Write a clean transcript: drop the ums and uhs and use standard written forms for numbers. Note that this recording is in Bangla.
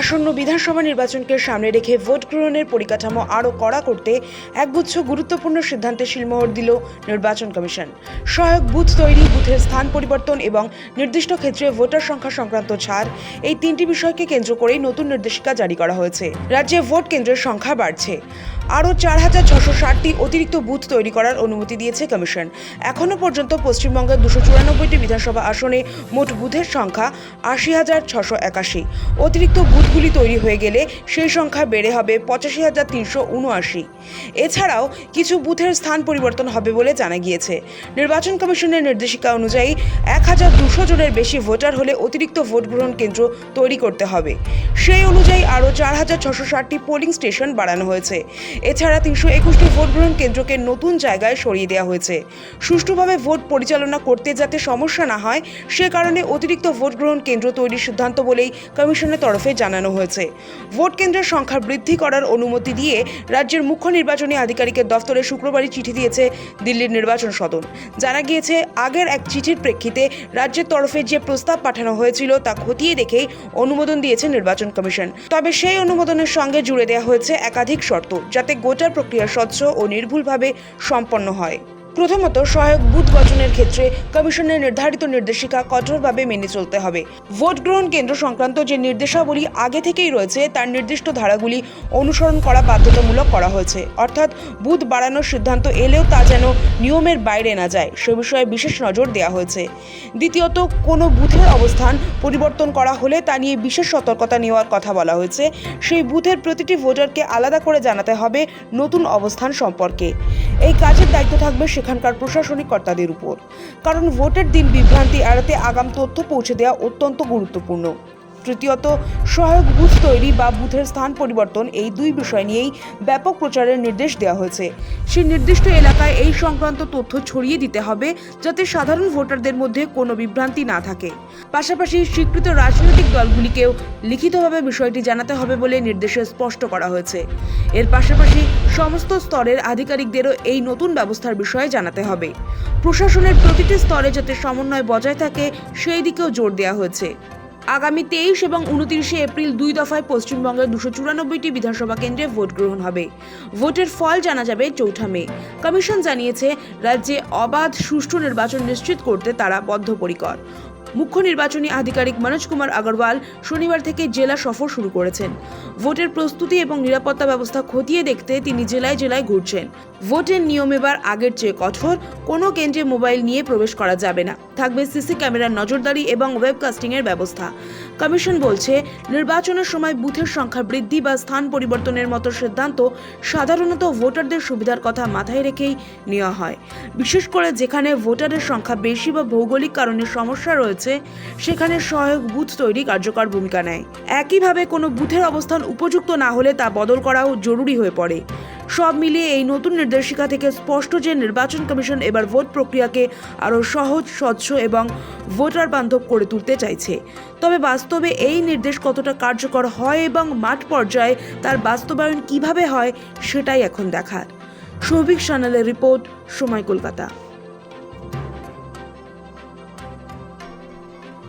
আসন্ন বিধানসভা নির্বাচনকে সামনে রেখে ভোট গ্রহণের পরিকাঠামো আরও কড়া করতে একগুচ্ছ গুরুত্বপূর্ণ সিদ্ধান্তে শিলমোহর দিল নির্বাচন কমিশন। সহায়ক বুথ তৈরি, বুথের স্থান পরিবর্তন এবং নির্দিষ্ট ক্ষেত্রে ভোটার সংখ্যা সংক্রান্ত ছাড়, এই তিনটি বিষয়কে কেন্দ্র করেই নতুন নির্দেশিকা জারি করা হয়েছে। রাজ্যে ভোট কেন্দ্রের সংখ্যা বাড়ছে। আরও 4,660টি অতিরিক্ত বুথ তৈরি করার অনুমতি দিয়েছে কমিশন। এখনও পর্যন্ত পশ্চিমবঙ্গের 294টি বিধানসভা আসনে মোট বুথের সংখ্যা 80,681। অতিরিক্ত বুথগুলি তৈরি হয়ে গেলে সেই সংখ্যা বেড়ে হবে 85,379। এছাড়াও কিছু বুথের স্থান পরিবর্তন হবে বলে জানা গিয়েছে। নির্বাচন কমিশনের নির্দেশিকা অনুযায়ী 1,200 জনের বেশি ভোটার হলে অতিরিক্ত ভোট গ্রহণ কেন্দ্র তৈরি করতে হবে। সেই অনুযায়ী আরও 4,660টি পোলিং স্টেশন বাড়ানো হয়েছে। এছাড়া 321টি ভোট গ্রহণ কেন্দ্রকে নতুন জায়গায় সরিয়ে দেওয়া হয়েছে। সুষ্ঠুভাবে ভোট পরিচালনা করতে যাতে সমস্যা না হয় সে কারণে অতিরিক্ত ভোট গ্রহণ কেন্দ্র তৈরির সিদ্ধান্ত বলেই কমিশনের তরফে জানানো হয়েছে। ভোট কেন্দ্রের সংখ্যা বৃদ্ধি করার অনুমতি দিয়ে রাজ্যের মুখ্য নির্বাচনী আধিকারিকের দফতরে শুক্রবারই চিঠি দিয়েছে দিল্লির নির্বাচন সদন। জানা গিয়েছে, আগের এক চিঠির প্রেক্ষিতে রাজ্যের তরফে যে প্রস্তাব পাঠানো হয়েছিল তা খতিয়ে দেখেই অনুমোদন দিয়েছে নির্বাচন কমিশন। তবে সেই অনুমোদনের সঙ্গে জুড়ে দেওয়া হয়েছে একাধিক শর্ত, যাতে গোটার প্রক্রিয়া স্বচ্ছ ও নির্ভুলভাবে সম্পন্ন হয়। প্রথমত, সহায়ক বুথ গঠনের ক্ষেত্রে কমিশনের নির্ধারিত নির্দেশিকা কঠোরভাবে মেনে চলতে হবে। ভোট গ্রহণ কেন্দ্র সংক্রান্ত যে নির্দেশাবলী আগে থেকেই রয়েছে তার নির্দিষ্ট ধারাগুলি অনুসরণ করা বাধ্যতামূলক করা হয়েছে। অর্থাৎ বুথ বাড়ানোর সিদ্ধান্ত এলেও তা যেন নিয়মের বাইরে না যায় সে বিষয়ে বিশেষ নজর দেওয়া হয়েছে। দ্বিতীয়ত, কোনো বুথের অবস্থান পরিবর্তন করা হলে তা নিয়ে বিশেষ সতর্কতা নেওয়ার কথা বলা হয়েছে। সেই বুথের প্রতিটি ভোটারকে আলাদা করে জানাতে হবে নতুন অবস্থান সম্পর্কে। এই কাজের দায়িত্ব থাকবে সেখানকার প্রশাসনিক কর্তাদের উপর, কারণ ভোটের দিন বিভ্রান্তি এড়াতে আগাম তথ্য পৌঁছে দেওয়া অত্যন্ত গুরুত্বপূর্ণ। তৃতীয়ত, সহায়ক বুথ তৈরি বা বুথের স্থান পরিবর্তন, এই দুই বিষয় নিয়েই ব্যাপক প্রচারের নির্দেশ দেওয়া হয়েছে। সেই নির্দিষ্ট এলাকায় এই সংক্রান্ত তথ্য ছড়িয়ে দিতে হবে যাতে সাধারণ ভোটারদের মধ্যে কোনো বিভ্রান্তি না থাকে। পাশাপাশি স্বীকৃত রাজনৈতিক দলগুলিকেও লিখিতভাবে বিষয়টি জানাতে হবে বলে নির্দেশে স্পষ্ট করা হয়েছে। এর পাশাপাশি সমস্ত স্তরের আধিকারিকদেরও এই নতুন ব্যবস্থার বিষয়ে জানাতে হবে। প্রশাসনের প্রতিটি স্তরে যাতে সমন্বয় বজায় থাকে সেই দিকেও জোর দেওয়া হয়েছে। আগামী 23 এবং 29 এপ্রিল 2 দফায় পশ্চিমবঙ্গের 294টি বিধানসভা কেন্দ্রে ভোট গ্রহণ হবে। ভোটের ফল জানা যাবে 4 মে। কমিশন জানিয়েছে, রাজ্যে অবাধ সুষ্ঠু নির্বাচন নিশ্চিত করতে তারা বদ্ধপরিকর। মুখ্য নির্বাচনী আধিকারিক মনোজ কুমার আগরওয়াল শনিবার থেকে জেলা সফর শুরু করেছেন। ভোটের প্রস্তুতি এবং নিরাপত্তা ব্যবস্থা খতিয়ে দেখতে তিনি জেলায় জেলায় ঘুরছেন। ভোটের নিয়ম এবার আগের চেয়ে কঠোর। কোনো কেন্দ্রে মোবাইল নিয়ে প্রবেশ করা যাবে না। থাকবে সিসি ক্যামেরার নজরদারি এবং ওয়েবকাস্টিংয়ের ব্যবস্থা। কমিশন বলছে, নির্বাচনের সময় বুথের সংখ্যা বৃদ্ধি বা স্থান পরিবর্তনের মতো সিদ্ধান্ত সাধারণত ভোটারদের সুবিধার কথা মাথায় রেখেই নেওয়া হয়। বিশেষ করে যেখানে ভোটারের সংখ্যা বেশি বা ভৌগোলিক কারণে সমস্যা রয়েছে সেখানে সহায়ক বুথ তৈরি কার্যকর ভূমিকা নেয়। একইভাবে কোনো বুথের অবস্থান উপযুক্ত না হলে তা বদল করাও জরুরি হয়ে পড়ে। সব মিলিয়ে এই নতুন নির্দেশিকা থেকে স্পষ্ট যে নির্বাচন কমিশন এবার ভোট প্রক্রিয়াকে আরও সহজ, স্বচ্ছ এবং ভোটার বান্ধব করে তুলতে চাইছে। তবে বাস্তবে এই নির্দেশ কতটা কার্যকর হয় এবং মাঠ পর্যায়ে তার বাস্তবায়ন কিভাবে হয় সেটাই এখন দেখার। সৌভিক সান্যালের রিপোর্ট, সময়, কলকাতা।